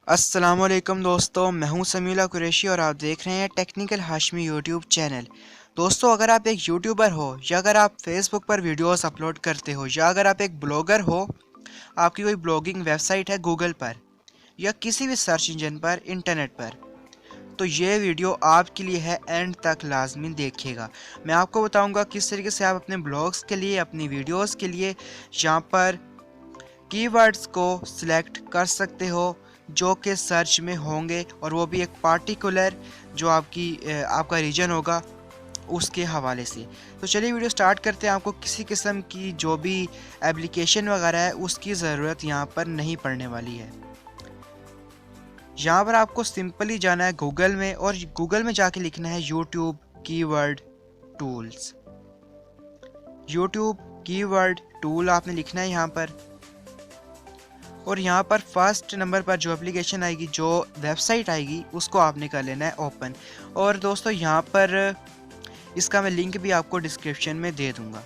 अस्सलामुअलैकुम दोस्तों, मैं हूं समीला कुरैशी और आप देख रहे हैं टेक्निकल हाशमी यूट्यूब चैनल। दोस्तों, अगर आप एक यूट्यूबर हो या अगर आप फेसबुक पर वीडियोस अपलोड करते हो या अगर आप एक ब्लॉगर हो, आपकी कोई ब्लॉगिंग वेबसाइट है गूगल पर या किसी भी सर्च इंजन पर इंटरनेट पर, तो ये वीडियो आपके लिए है। एंड तक लाजमी देखिएगा। मैं आपको बताऊंगा किस तरीके से आप अपने ब्लॉग्स के लिए, अपनी वीडियोस के लिए यहाँ पर कीवर्ड्स को सिलेक्ट कर सकते हो जो कि सर्च में होंगे, और वो भी एक पार्टिकुलर जो आपका रीजन होगा उसके हवाले से। तो चलिए वीडियो स्टार्ट करते हैं। आपको किसी किस्म की जो भी एप्लीकेशन वगैरह है उसकी ज़रूरत यहाँ पर नहीं पड़ने वाली है। यहाँ पर आपको सिंपली जाना है गूगल में और गूगल में जाके लिखना है YouTube keyword tools. YouTube keyword tool आपने लिखना है यहाँ पर, और यहाँ पर फर्स्ट नंबर पर जो एप्लीकेशन आएगी, जो वेबसाइट आएगी, उसको आपने कर लेना है ओपन। और दोस्तों यहाँ पर इसका मैं लिंक भी आपको डिस्क्रिप्शन में दे दूँगा।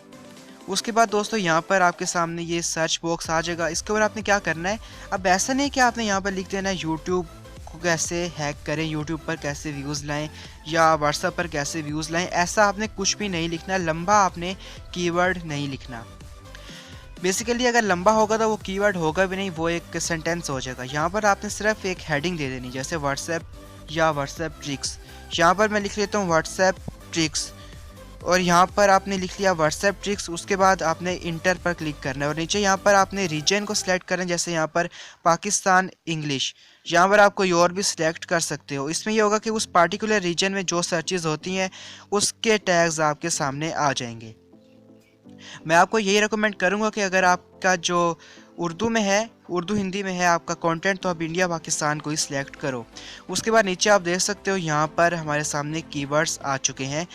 उसके बाद दोस्तों यहाँ पर आपके सामने ये सर्च बॉक्स आ जाएगा। इसके ऊपर आपने क्या करना है, अब ऐसा नहीं कि आपने यहाँ पर लिख देना है यूट्यूब को कैसे हैक करें, यूट्यूब पर कैसे व्यूज़ लाएं या व्हाट्सएप पर कैसे व्यूज़ लाएं, ऐसा आपने कुछ भी नहीं लिखना। लंबा आपने कीवर्ड नहीं लिखना। बेसिकली अगर लंबा होगा तो वो कीवर्ड होगा भी नहीं, वो एक सेंटेंस हो जाएगा। यहाँ पर आपने सिर्फ एक हेडिंग दे देनी, जैसे व्हाट्सएप या व्हाट्सएप ट्रिक्स। यहाँ पर मैं लिख लेता हूँ व्हाट्सएप ट्रिक्स, और यहाँ पर आपने लिख लिया व्हाट्सएप ट्रिक्स। उसके बाद आपने इंटर पर क्लिक करना है और नीचे यहाँ पर आपने रीजन को सिलेक्ट करना है, जैसे यहाँ पर पाकिस्तान इंग्लिश। यहाँ पर आप कोई और भी सिलेक्ट कर सकते हो। इसमें यह होगा कि उस पार्टिकुलर रीजन में जो सर्चेज होती हैं उसके टैग्स आपके सामने आ जाएंगे। मैं आपको यही रिकमेंड करूंगा कि अगर आपका जो उर्दू में है, उर्दू हिंदी में है आपका कंटेंट, तो आप इंडिया पाकिस्तान को ही सिलेक्ट करो। उसके बाद नीचे आप देख सकते हो यहाँ पर हमारे सामने कीवर्ड्स आ चुके हैं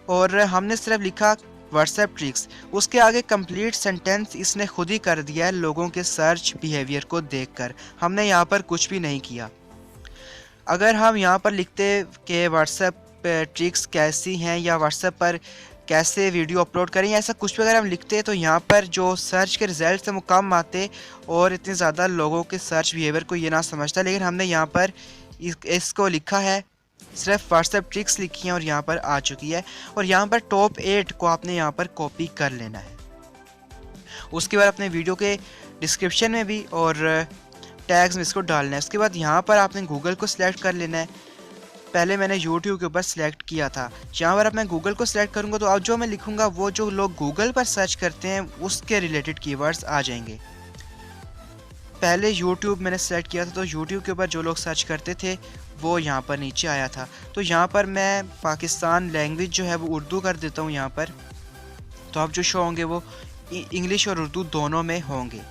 और हमने सिर्फ लिखा व्हाट्सएप ट्रिक्स। उसके आगे कंप्लीट सेंटेंस इसने खुद ही कर दिया है लोगों के सर्च बिहेवियर को देखकर। हमने यहाँ पर कुछ भी नहीं किया। अगर हम यहाँ पर लिखते कि व्हाट्सएप ट्रिक्स कैसी हैं या व्हाट्सएप पर कैसे वीडियो अपलोड करें, ऐसा कुछ भी अगर हम लिखते तो यहाँ पर जो सर्च के रिजल्ट हैं वो कम आते और इतने ज़्यादा लोगों के सर्च बिहेवियर को ये ना समझता। लेकिन हमने यहाँ पर इसको लिखा है, सिर्फ व्हाट्सएप ट्रिक्स लिखी हैं और यहाँ पर आ चुकी है। और यहाँ पर टॉप 8 को आपने यहाँ पर कॉपी कर लेना है। उसके बाद अपने वीडियो के डिस्क्रिप्शन में भी और टैग्स में इसको डालना है। उसके बाद यहाँ पर आपने गूगल को सिलेक्ट कर लेना है। पहले मैंने यूट्यूब के ऊपर सिलेक्ट किया था। यहाँ पर अब मैं गूगल को सिलेक्ट करूँगा तो अब जो मैं लिखूँगा वो जो लोग गूगल पर सर्च करते हैं उसके रिलेटेड कीवर्ड्स आ जाएंगे। पहले यूट्यूब मैंने सेलेक्ट किया था तो यूट्यूब के ऊपर जो लोग सर्च करते थे वो यहाँ पर नीचे आया था। तो यहाँ पर मैं पाकिस्तान लैंग्वेज जो है वो उर्दू कर देता हूँ यहाँ पर, तो अब जो शो होंगे वो इंग्लिश और उर्दू दोनों में होंगे।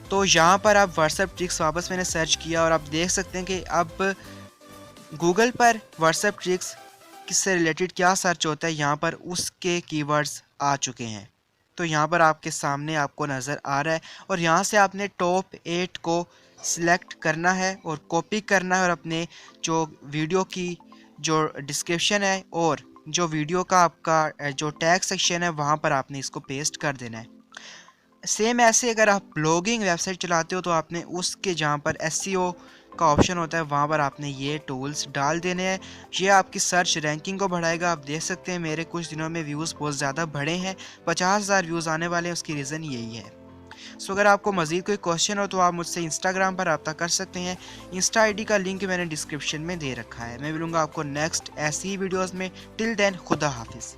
तो यहाँ पर आप व्हाट्सएप ट्रिक्स वापस मैंने सर्च किया और आप देख सकते हैं कि अब गूगल पर व्हाट्सएप ट्रिक्स किससे रिलेटेड क्या सर्च होता है, यहाँ पर उसके कीवर्ड्स आ चुके हैं। तो यहाँ पर आपके सामने आपको नज़र आ रहा है और यहाँ से आपने टॉप 8 को सिलेक्ट करना है और कॉपी करना है और अपने जो वीडियो की जो डिस्क्रिप्शन है और जो वीडियो का आपका जो टैग सेक्शन है वहाँ पर आपने इसको पेस्ट कर देना है। सेम ऐसे अगर आप ब्लॉगिंग वेबसाइट चलाते हो तो आपने उसके जहाँ पर एसईओ का ऑप्शन होता है वहाँ पर आपने ये टूल्स डाल देने हैं। ये आपकी सर्च रैंकिंग को बढ़ाएगा। आप देख सकते हैं मेरे कुछ दिनों में व्यूज़ बहुत ज़्यादा बढ़े हैं, 50,000 व्यूज़ आने वाले हैं। उसकी रीज़न यही है। सो अगर आपको मज़ीद कोई क्वेश्चन हो तो आप मुझसे इंस्टाग्राम पर रब्ता कर सकते हैं। इंस्टा आईडी का लिंक मैंने डिस्क्रिप्शन में दे रखा है। मैं मिलूँगा आपको नेक्स्ट ऐसी ही वीडियोज़ में। टिल देन खुदा हाफिज़।